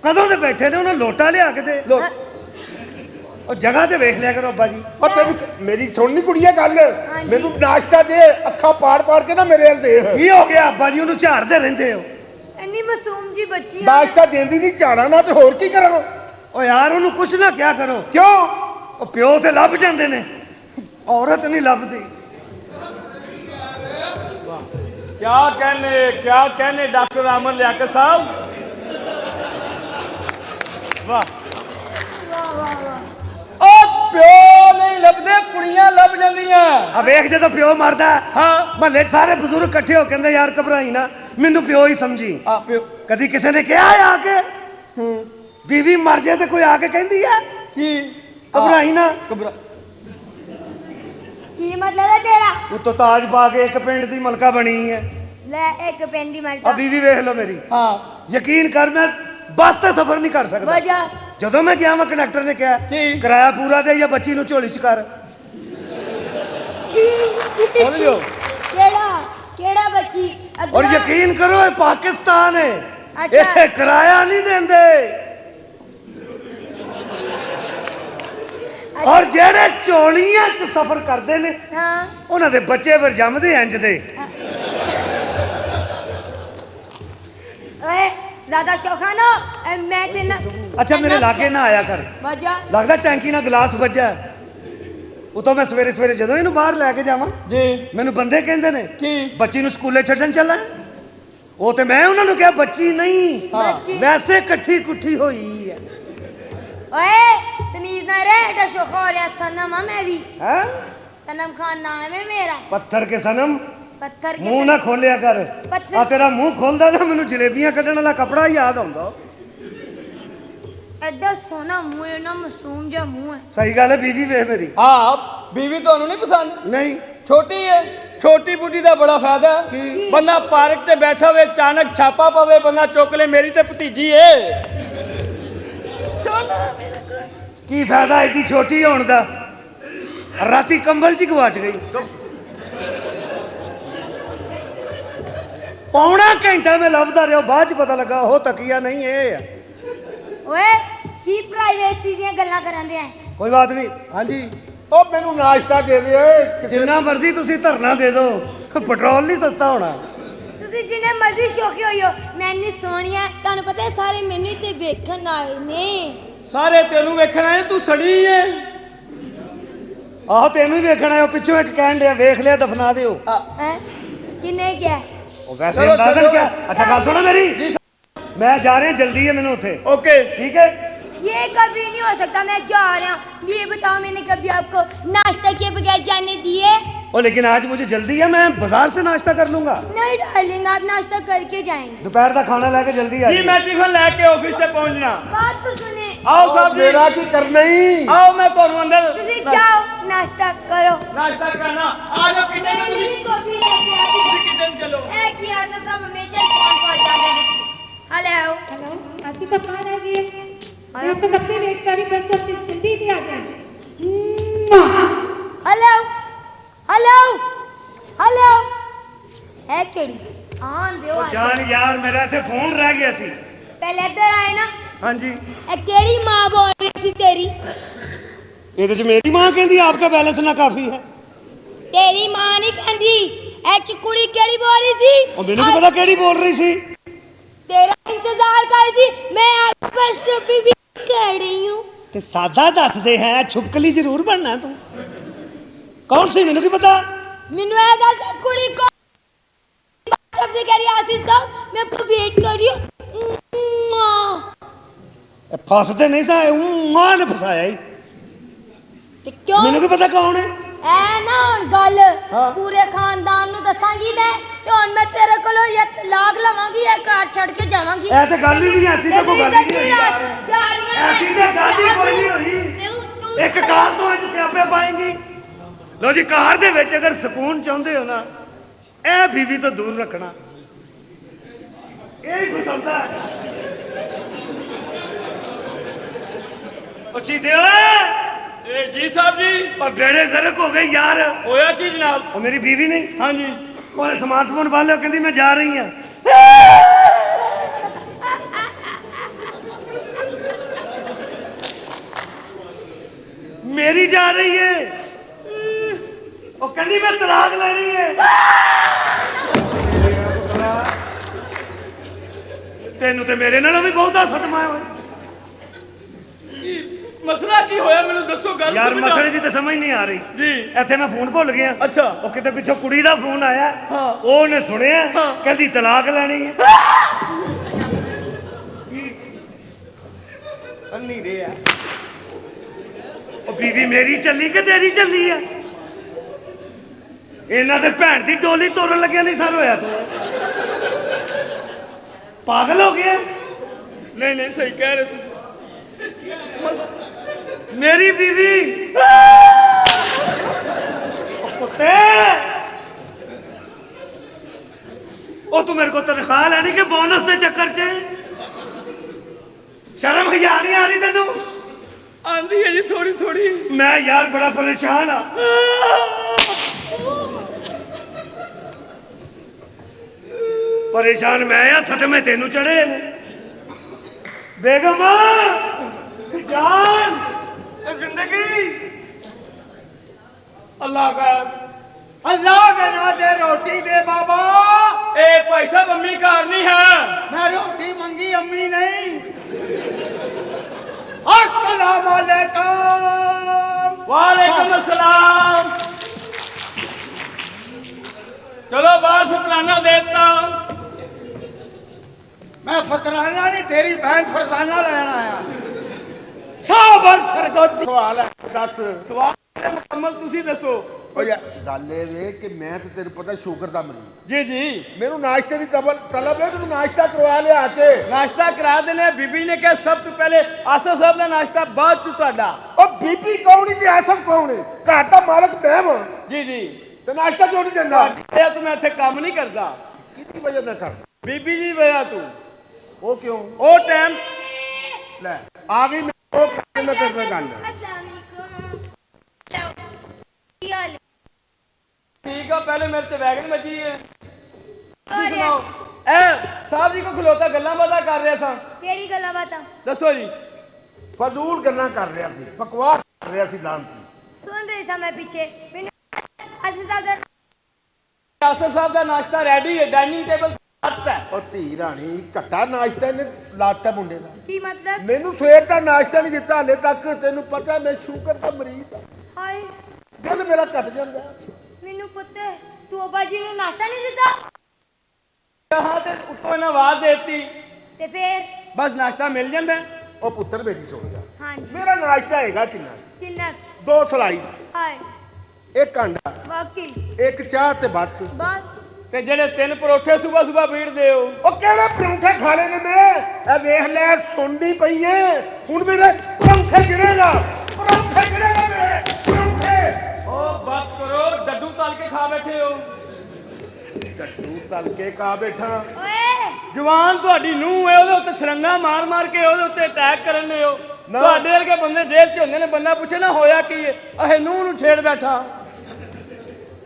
कदों दे बैठे ने, उन्हें लोटा लिया के दे। और जगह ते वेख लिया करो अब्बा जी। और तेन मेरी सुननी कुड़िया गल, मैनू नाश्ता दे, अखा पाड़ पाड़ के ना मेरे हल दे। की हो गया अब्बा जी, उन्हें झाड़ते रहंदे हो? इन्नी मासूम जी बच्ची नाश्ता देंदी नहीं, झाड़ा ना तो होर की करा। ओ यार उन्हें कुछ ना क्या करो। क्यों? ओ प्यो ते लभ जांदे ने, औरत नहीं लभदी। क्या कहने डॉक्टर अमन लियाकत साहब। वाह ओ प्यो नहीं लभदे, कुड़ियां लभ जांदियां। अब वेख जदों प्यो मरदा, हाँ महल्ले सारे बुजुर्ग इकट्ठे हो कहंदे यार घबराई ना, मैनू प्यो ही समझी। प्यो कदी किसी ने कहा है आके बीवी मर जाए तो कोई आके कहती है की घबराई ना? घबरा की मतलब है तेरा? उतो ताज पा के एक पिंड दी मलका बनी है। ले एक पेंडी मलका। अब बीवी वेख लो मेरी। हाँ यकीन कर मैं बस ते सफर नहीं कर सकता। वजह जदों मैं गया मैं कंडक्टर ने कहा की? किराया पूरा दे या बच्ची नू झोली च कर। बोल जो केड़ा केड़ा बच्ची? और यकीन करो ये पाकिस्तान है, अच्छा। इत्थे किराया नहीं देंदे। और जेड़े झोलियां च सफर करते ने हाँ उन्हां दे बच्चे फिर जमदे इंज दे। ओए ज्यादा शौकाना मैं तेना। अच्छा मेरे लागे ना आया कर, वजह लगदा टैंकी ना गिलास बज्जा। उतो मैं सवेरे सवेरे जदों इनू बाहर लैके जावां जी मैनू बंदे कहंदे ने की बच्ची नू स्कूले छड्डन चला। वो तो मैं उन्होंने कहा बच्ची नहीं, बच्ची। वैसे कट्ठी कुट्ठी हुई है। ओए तमीज ना रे, एडा शौका हो रहा। सनम हां मैं भी। हैं? सनम खान नाम है मेरा। पत्थर के सनम पत्थर के मुंह ना खोलिया कर। पत्थर- आ तेरा मुंह खोलदा ना मैनू जलेबियां कड्ढण वाला कपड़ा याद आउंदा। एडा सोना मुंह है ना, मासूम जा मुंह है। सही गल है, बीवी वे मेरी हाँ बीवी ਤੁਹਾਨੂੰ नहीं पसंद? नहीं। छोटी है, छोटी बूटी का बड़ा फायदा की? बंदा पार्क से बैठा हुए अचानक छापा पवे, बंदा चुक ले मेरी तो भतीजी है। की फायदा एडी छोटी होने दा? राती कंबल च गवाच गई। पौना घंटा में लभदा रहा, बाद च पता लगा हो तकिया नहीं है। ओए की प्राइवेसी दी गल्लां करन दे? कोई बात नहीं। हाँ जी ओ मैनू नाश्ता दे दे। जिन्ना मर्जी तुसी धरना दे दो, पेट्रोल नहीं सस्ता होना। ਤੁਸੀਂ ਜਿੰਨੇ ਮਰਜ਼ੀ ਸ਼ੌਕੀ ਹੋਇਓ, ਮੈਂ ਇੰਨੀ ਸੋਹਣੀ ਆ, ਤੁਹਾਨੂੰ ਪਤਾ ਹੈ ਸਾਰੇ ਮੈਨੂੰ ਤੇ ਵੇਖਣ ਆਏ ਨੇ। सारे तेनू वेखना है, तू सड़ी है। आहो तेनू ही वेखना है। पिछों एक कहन दिया वेख लिया दफना दियो। हैं किन्ने क्या? वो वैसे चलो, अंदाजन चलो। क्या? अच्छा गल सुनो मेरी, जी मैं जा रहे हैं, जल्दी है मैंने उठे। ओके ठीक है ये कभी नहीं हो सकता, मैं जा रहा हूँ। ये बताओ मैंने कभी आपको नाश्ता के बगैर जाने दिए? ओ लेकिन आज मुझे जल्दी है, मैं बाजार से नाश्ता कर लूंगा। नहीं डार्लिंग, आप नाश्ता करके जाएंगे। दोपहर का खाना लेके जल्दी आ जी मैं टिफिन लेके ऑफिस से पहुंचना। बात तो सुने। आओ साहब जी, मेरा की करना ही। आओ मैं ਤੁਹਾਨੂੰ अंदर तुसी जाओ नाश्ता करो। नाश्ता करना। आ जाओ किचन में, मेरी कॉफी लेके आती तुसी किचन चलो। है कि आदत सब हमेशा ही फोन पहुंच जाते हैं। हेलो हेलो, आसिफ खान आ गए। मैं आपको कब से वेट कर रही, बस तो अपनी जल्दी से आ जाए। हेलो हेलो हेलो है केड़ी आन दियो आ जान यार मेरा इथे फोन रह गया सी। पहले इधर आए ना। हाँ जी ए केड़ी मां बोल रही सी तेरी? ये तो मेरी माँ कहती आपका बैलेंस ना काफी है। तेरी मां नहीं कहंदी, ए कुड़ी केड़ी बोल रही थी? और मैंने तो पता केड़ी बोल रही सी। तेरा इंतजार कर रही थी, मैं आप बस स्टॉप पे भी कर रही हूं। ते सादा दस दे हैं, छुपकली जरूर बनना तू। कौन सी मैंने की पता? मेनू ए दस कुड़ी को शब्द कह रही आशीष साहब, मैं आपको वेट कर रही हूं। फसते नहीं सा, मां ने फसाया ही। ते क्यों? मैंने की पता कौन है? ऐ ना हुन गल हाँ। पूरे खानदान नु दसांगी मैं, ते हुन मैं तेरे कोलों ये लाग लवांगी, ये कार छड़ के जावांगी। ऐ ते गल ही नहीं, ऐसी तो कोई गल ही नहीं हुई। ऐसी तो गल ही कोई नहीं हुई। एक कार तो अज स्यापे पाएंगी। लो जी कार दे विच अगर सुकून चाहते हो ना, ए बीवी तो दूर रखना, यही कुछ होता है। चीते जी साहब जी, और बेड़े गर्क हो गए यार। होया की जनाब? और मेरी बीवी नहीं, हाँ जी और सामान सुमान बाल लो, कहती मैं जा रही हूँ। ਮੇਰੀ ਜਾ ਰਹੀ ਹੈ ਉਹ ਕਹਿੰਦੀ ਮੈਂ ਤਲਾਕ ਲੈਣੀ ਹੈ ਤੈਨੂੰ ਤੇ ਮੇਰੇ ਨਾਲੋਂ ਵੀ ਬਹੁਤਾ ਸਦਮਾ ਹੋਇਆ ਮਸਲਾ ਕੀ ਹੋਇਆ ਮੈਨੂੰ ਦੱਸੋ ਗੱਲ ਯਾਰ ਸਮਝਾ। ਮਸਲੇ ਦੀ ਤਾਂ ਸਮਝ ਨਹੀਂ ਆ ਰਹੀ ਜੀ ਇੱਥੇ ਮੈਂ ਫੋਨ ਭੁੱਲ ਗਿਆ ਅੱਛਾ ਉਹ ਕਿਤੇ ਪਿੱਛੋਂ ਕੁੜੀ ਦਾ ਫੋਨ ਆਇਆ ਹਾਂ। ਉਹਨੇ ਸੁਣਿਆ ਹਾਂ। ਕਹਿੰਦੀ ਤਲਾਕ ਲੈਣੀ ਹੈ ਅੰਨੀ ਰਿਹਾ ਉਹ ਬੀਵੀ ਮੇਰੀ ਚੱਲੀ ਕਿ ਤੇਰੀ ਚੱਲੀ ਆ ਇਹਨਾਂ ਦੇ ਭੈਣ ਦੀ ਡੋਲੀ ਤੋੜਨ ਲੱਗਿਆ ਨਹੀਂ ਸਰ ਹੋਇਆ ਤੂੰ ਪਾਗਲ ਹੋ ਗਿਆ ਨਹੀਂ ਨਹੀਂ ਸਹੀ ਕਹਿ ਰਹੇ ਤੁਸੀਂ ਮੇਰੀ ਬੀਵੀ ਉਹ ਕੁੱਤੇ ਉਹ ਤੂੰ ਮੇਰੇ ਕੋ ਤਨਖਾਹ ਲੈਣੀ ਕਿ ਬੋਨਸ ਦੇ ਚੱਕਰ 'ਚ ਸ਼ਰਮ ਹਿਆ ਨਹੀਂ ਆ ਰਹੀ ਤੈਨੂੰ ਆਂਦੀ ਹੈ ਜੀ ਥੋੜੀ ਥੋੜੀ ਮੈਂ ਯਾਰ ਬੜਾ ਪਰੇਸ਼ਾਨ ਆ ਪਰੇਸ਼ਾਨ ਮੈਂ ਆ ਸਦਮੇ ਤੈਨੂੰ ਚੜੇ ਨੇ ਬੇਗਮ ਜਾਨ ਇਹ ਜ਼ਿੰਦਗੀ ਅੱਲਾਹ का अल्लाह के नाते रोटी दे बाबा ए पैसा मम्मी घर नहीं है मैं रोटी मंगी अम्मी नहीं अस्सलाम वालेकुम वालेकुम अस्सलाम चलो बाहर फुकराना देता मैं फकराना नहीं तेरी बहन फरजाना लेना आया साबर सरगोदी ਸਵਾਲ ਹੈ ਦੱਸ सवाल मुकम्मल तुसी दसो ਓ ਯਾਰ ਗੱਲ ਇਹ ਵੇ ਕਿ ਮੈਂ ਤੇ ਤੈਨੂੰ ਪਤਾ ਸ਼ੂਗਰ ਦਾ ਮਰੀਜ਼ जी जी ਮੈਨੂੰ ਨਾਸ਼ਤੇ ਦੀ ਤਲਬ ਹੈ ਮੈਨੂੰ ਨਾਸ਼ਤਾ ਕਰਵਾ ਲਿਆ ਕੇ नाश्ता करा देने बीबी ने कहा सब तो पहले आसफ साहब का नाश्ता बाद चु ਤੁਹਾਡਾ ਉਹ ਬੀਬੀ ਕੌਣ ਤੇ ਆਸਫ ਕੌਣ ਹੈ ਘਰ ਦਾ ਮਾਲਕ ਮੈਂ ਵਾਂ जी जी ਤੇ ਨਾਸ਼ਤਾ ਕਿਉਂ ਨਹੀਂ ਦਿੰਦਾ ਇਹ ਤੂੰ ਮੈਂ ਇੱਥੇ ਕੰਮ ਨਹੀਂ ਕਰਦਾ ਕਿੰਨੀ ਵਜ੍ਹਾ ਨਾਲ ਕਰਦਾ ਬੀਬੀ ਜੀ ਵਜ੍ਹਾ ਤੂੰ ਉਹ ਕਿਉਂ ਉਹ ਟਾਈਮ ਲੈ ਆ ਗਈ ਮੈਂ ਉਹ ਕੰਮ ਮੈਂ ਕਰਨਾ ਗੱਲ ਕੀ ਹਾਲ ਹੈ? ਠੀਕ ਆ ਪਹਿਲੇ ਮੇਰੇ ਤੇ ਵੈਗਨ ਮੱਜੀ ਹੈ ਤੁਸੀਂ ਹੋਰ ਸੁਣਾਓ ਐ ਸਾਹਿਬ ਜੀ ਕੋ ਖਲੋਤਾ ਗੱਲਾਂ ਬਾਤਾਂ ਕਰ ਰਿਹਾ ਸਾਂ ਕਿਹੜੀ ਗੱਲਾਂ ਬਾਤਾਂ ਦੱਸੋ ਜੀ ਫਜ਼ੂਲ ਗੱਲਾਂ ਕਰ ਰਿਹਾ ਸੀ ਬਕਵਾਸ ਕਰ ਰਿਹਾ ਸੀ ਲਾਂਤੀ ਸੁਣ ਰਹੀ ਸਾਂ ਮੈਂ ਪਿੱਛੇ ਮੈਨੂੰ ਅਸੀਂ ਸਾਹਿਬ ਦਾ ਆਸਫ ਸਾਹਿਬ ਦਾ ਨਾਸ਼ਤਾ ਰੈਡੀ ਹੈ ਡਾਈਨਿੰਗ ਟੇਬਲ ਸੱਤ ਹੈ ਉਹ ਧੀ ਰਾਣੀ ਘੱਟਾ ਨਾਸ਼ਤਾ ਇਹਨੇ ਲਾਤਾ ਮੁੰਡੇ ਦਾ ਕੀ ਮਤਲਬ ਮੈਨੂੰ ਸਵੇਰ ਦਾ ਨਾਸ਼ਤਾ ਨਹੀਂ ਦਿੱਤਾ ਹਲੇ ਤੱਕ ਤੈਨੂੰ ਪਤਾ ਮੈਂ ਸ਼ੂਗਰ ਦਾ ਮਰੀਜ਼ ਹਾਂ ਹਾਏ ਦਿਲ ਮੇਰਾ ਘਟ ਜਾਂਦਾ ਮੈਨੂੰ ਪੁੱਤ ਤੂੰ ਉਹ ਬਾਜੀ ਨੂੰ ਨਾਸ਼ਤਾ ਨਹੀਂ ਦਿੱਤਾ ਹਾਂ ਤੇ ਉੱਤੋਂ ਇਹਨਾਂ ਆਵਾਜ਼ ਦੇਤੀ ਤੇ ਫੇਰ ਬਸ ਨਾਸ਼ਤਾ ਮਿਲ ਜਾਂਦਾ ਹੈ। ਉਹ ਪੁੱਤਰ ਮੇਰੀ ਸੁਣ ਜਾ ਹਾਂਜੀ ਮੇਰਾ ਨਾਸ਼ਤਾ ਹੈਗਾ ਕਿੰਨਾ ਕਿੰਨਾ 2 ਸਲਾਈਸ ਹਾਏ ਇੱਕ ਅੰਡਾ ਵਾਕਈ ਇੱਕ ਚਾਹ ਤੇ ਬਸ ਬਸ ਤੇ ਜਿਹੜੇ 3 ਪਰੋਠੇ ਸਵੇਰ ਸਵੇਰ ਫੀੜਦੇ ਹੋ ਉਹ ਕਿਹੜੇ ਪਰੌਂਠੇ ਖਾਣੇ ਨੇ ਮੈਂ ਇਹ ਵੇਖ ਲੈ ਸੁਣਦੀ ਪਈ ਏ ਹੁਣ ਮੇਰੇ ਪਰੌਂਠੇ ਗਿਣੇਗਾ ਪਰੌਂਠੇ ਗਿਣੇਗਾ ਮੇਰੇ ਪਰੌਂਠੇ ਉਹ ਬਸ ਕਰੋ ਡੱਡੂ ਤਲ ਕੇ ਖਾ ਬੈਠੇ ਹੋ ਡੱਡੂ ਤਲ ਕੇ ਕਾ ਬੈਠਾ ਓਏ ਜਵਾਨ ਤੁਹਾਡੀ ਨੂੰਹ ਹੈ ਉਹਦੇ ਉੱਤੇ ਛਰੰਗਾ ਮਾਰ ਮਾਰ ਕੇ ਉਹਦੇ ਉੱਤੇ ਅਟੈਕ ਕਰਨ ਦੇ ਹੋ ਨਾ। ਤੁਹਾਡੇ ਵਰਗੇ ਬੰਦੇ ਜੇਲ੍ਹ 'ਚ ਹੁੰਦੇ ਨੇ ਬੰਦਾ ਪੁੱਛੇ ਨਾ ਹੋਇਆ ਕੀ ਹੈ ਅਹੇ ਨੂੰਹ ਨੂੰ ਛੇੜ ਬੈਠਾ